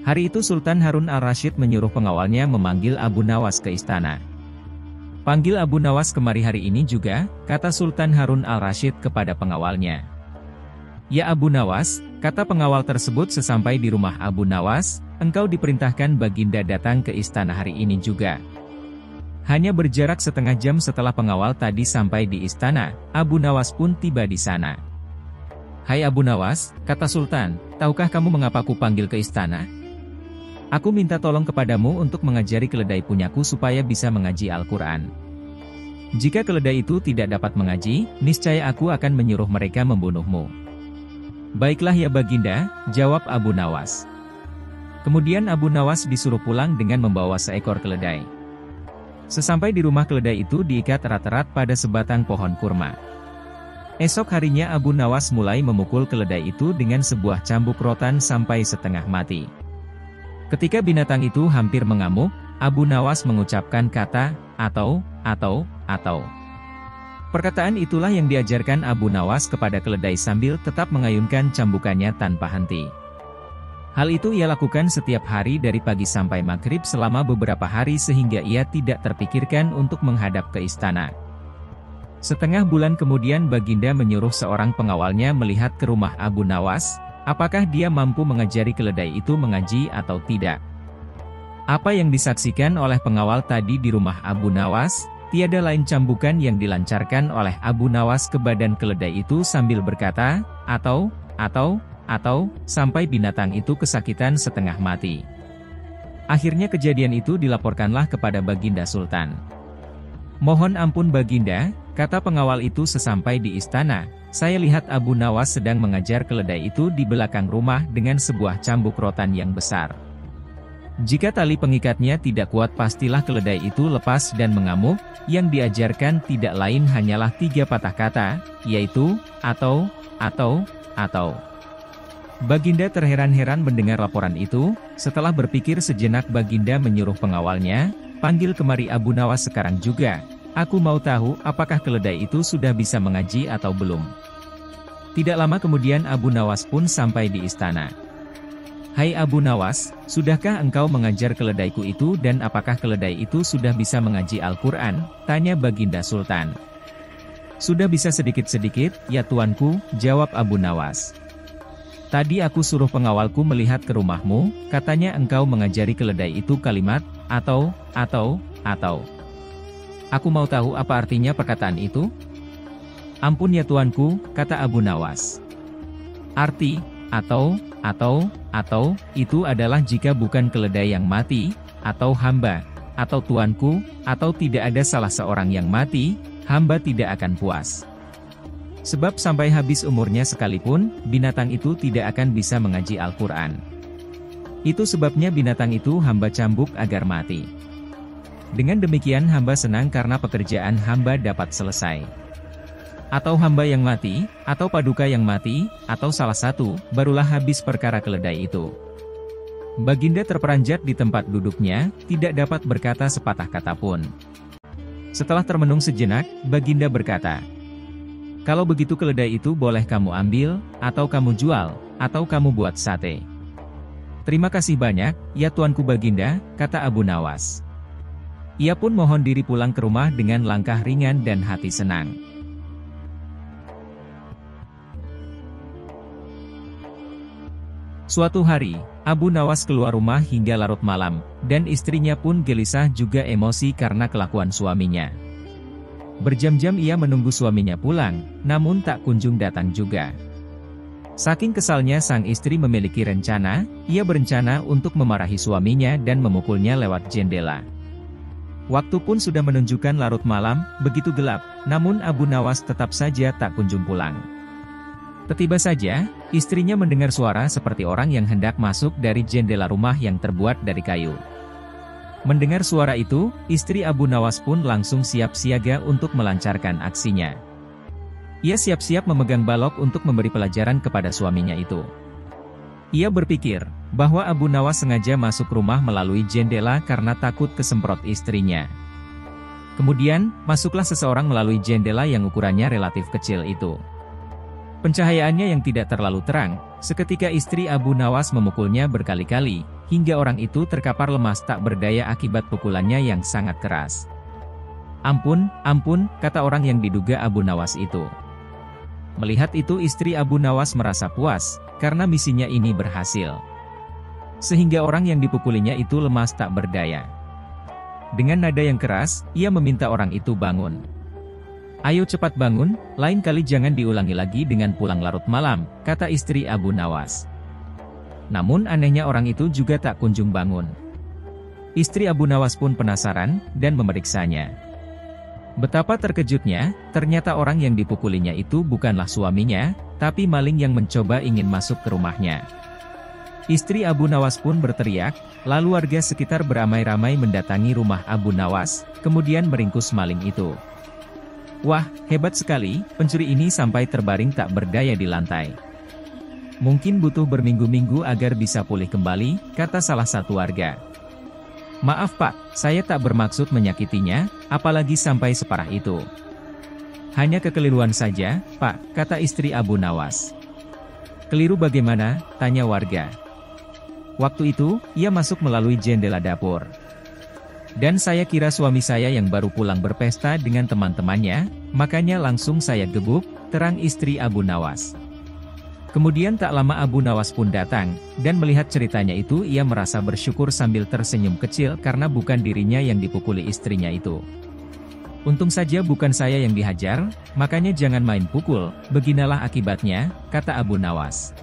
Hari itu Sultan Harun al-Rasyid menyuruh pengawalnya memanggil Abu Nawas ke istana. "Panggil Abu Nawas kemari hari ini juga," kata Sultan Harun al-Rasyid kepada pengawalnya. "Ya Abu Nawas," kata pengawal tersebut sesampai di rumah Abu Nawas, "engkau diperintahkan Baginda datang ke istana hari ini juga." Hanya berjarak setengah jam setelah pengawal tadi sampai di istana, Abu Nawas pun tiba di sana. "Hai Abu Nawas," kata Sultan, "tahukah kamu mengapa aku panggil ke istana? Aku minta tolong kepadamu untuk mengajari keledai punyaku supaya bisa mengaji Al-Quran. Jika keledai itu tidak dapat mengaji, niscaya aku akan menyuruh mereka membunuhmu." "Baiklah ya Baginda," jawab Abu Nawas. Kemudian Abu Nawas disuruh pulang dengan membawa seekor keledai. Sesampai di rumah, keledai itu diikat erat-erat pada sebatang pohon kurma. Esok harinya Abu Nawas mulai memukul keledai itu dengan sebuah cambuk rotan sampai setengah mati. Ketika binatang itu hampir mengamuk, Abu Nawas mengucapkan kata, atau. Perkataan itulah yang diajarkan Abu Nawas kepada keledai sambil tetap mengayunkan cambukannya tanpa henti. Hal itu ia lakukan setiap hari dari pagi sampai maghrib selama beberapa hari sehingga ia tidak terpikirkan untuk menghadap ke istana. Setengah bulan kemudian Baginda menyuruh seorang pengawalnya melihat ke rumah Abu Nawas, apakah dia mampu mengajari keledai itu mengaji atau tidak. Apa yang disaksikan oleh pengawal tadi di rumah Abu Nawas, tiada lain cambukan yang dilancarkan oleh Abu Nawas ke badan keledai itu sambil berkata, atau, sampai binatang itu kesakitan setengah mati. Akhirnya kejadian itu dilaporkanlah kepada Baginda Sultan. "Mohon ampun Baginda," kata pengawal itu sesampai di istana, "saya lihat Abu Nawas sedang mengajar keledai itu di belakang rumah dengan sebuah cambuk rotan yang besar. Jika tali pengikatnya tidak kuat pastilah keledai itu lepas dan mengamuk. Yang diajarkan tidak lain hanyalah 3 patah kata, yaitu, atau. Baginda terheran-heran mendengar laporan itu. Setelah berpikir sejenak Baginda menyuruh pengawalnya, "Panggil kemari Abu Nawas sekarang juga. Aku mau tahu apakah keledai itu sudah bisa mengaji atau belum." Tidak lama kemudian Abu Nawas pun sampai di istana. "Hai Abu Nawas, sudahkah engkau mengajar keledaiku itu dan apakah keledai itu sudah bisa mengaji Al-Quran?" tanya Baginda Sultan. "Sudah bisa sedikit-sedikit, ya tuanku," jawab Abu Nawas. "Tadi aku suruh pengawalku melihat ke rumahmu, katanya engkau mengajari keledai itu kalimat, atau. Aku mau tahu apa artinya perkataan itu?" "Ampun ya tuanku," kata Abu Nawas. "Arti, atau, itu adalah jika bukan keledai yang mati, atau hamba, atau tuanku, atau tidak ada salah seorang yang mati, hamba tidak akan puas. Sebab sampai habis umurnya sekalipun, binatang itu tidak akan bisa mengaji Al-Quran. Itu sebabnya binatang itu hamba cambuk agar mati. Dengan demikian hamba senang karena pekerjaan hamba dapat selesai. Atau hamba yang mati, atau paduka yang mati, atau salah satu, barulah habis perkara keledai itu." Baginda terperanjat di tempat duduknya, tidak dapat berkata sepatah kata pun. Setelah termenung sejenak, Baginda berkata, "Kalau begitu keledai itu boleh kamu ambil, atau kamu jual, atau kamu buat sate." "Terima kasih banyak, ya tuanku Baginda," kata Abu Nawas. Ia pun mohon diri pulang ke rumah dengan langkah ringan dan hati senang. Suatu hari, Abu Nawas keluar rumah hingga larut malam, dan istrinya pun gelisah juga emosi karena kelakuan suaminya. Berjam-jam ia menunggu suaminya pulang, namun tak kunjung datang juga. Saking kesalnya sang istri memiliki rencana, ia berencana untuk memarahi suaminya dan memukulnya lewat jendela. Waktu pun sudah menunjukkan larut malam, begitu gelap, namun Abu Nawas tetap saja tak kunjung pulang. Tiba-tiba saja, istrinya mendengar suara seperti orang yang hendak masuk dari jendela rumah yang terbuat dari kayu. Mendengar suara itu, istri Abu Nawas pun langsung siap siaga untuk melancarkan aksinya. Ia siap-siap memegang balok untuk memberi pelajaran kepada suaminya itu. Ia berpikir bahwa Abu Nawas sengaja masuk rumah melalui jendela karena takut kesemprot istrinya. Kemudian, masuklah seseorang melalui jendela yang ukurannya relatif kecil itu. Pencahayaannya yang tidak terlalu terang, seketika istri Abu Nawas memukulnya berkali-kali, hingga orang itu terkapar lemas tak berdaya akibat pukulannya yang sangat keras. "Ampun, ampun," kata orang yang diduga Abu Nawas itu. Melihat itu istri Abu Nawas merasa puas, karena misinya ini berhasil. Sehingga orang yang dipukulinya itu lemas tak berdaya. Dengan nada yang keras, ia meminta orang itu bangun. "Ayo cepat bangun, lain kali jangan diulangi lagi dengan pulang larut malam," kata istri Abu Nawas. Namun anehnya orang itu juga tak kunjung bangun. Istri Abu Nawas pun penasaran, dan memeriksanya. Betapa terkejutnya, ternyata orang yang dipukulinya itu bukanlah suaminya, tapi maling yang mencoba ingin masuk ke rumahnya. Istri Abu Nawas pun berteriak, lalu warga sekitar beramai-ramai mendatangi rumah Abu Nawas, kemudian meringkus maling itu. "Wah, hebat sekali, pencuri ini sampai terbaring tak berdaya di lantai. Mungkin butuh berminggu-minggu agar bisa pulih kembali," kata salah satu warga. "Maaf Pak, saya tak bermaksud menyakitinya, apalagi sampai separah itu. Hanya kekeliruan saja, Pak," kata istri Abu Nawas. "Keliru bagaimana?" tanya warga. "Waktu itu, ia masuk melalui jendela dapur. Dan saya kira suami saya yang baru pulang berpesta dengan teman-temannya, makanya langsung saya gebuk," terang istri Abu Nawas. Kemudian tak lama Abu Nawas pun datang, dan melihat ceritanya itu ia merasa bersyukur sambil tersenyum kecil karena bukan dirinya yang dipukuli istrinya itu. "Untung saja bukan saya yang dihajar, makanya jangan main pukul, beginilah akibatnya," kata Abu Nawas.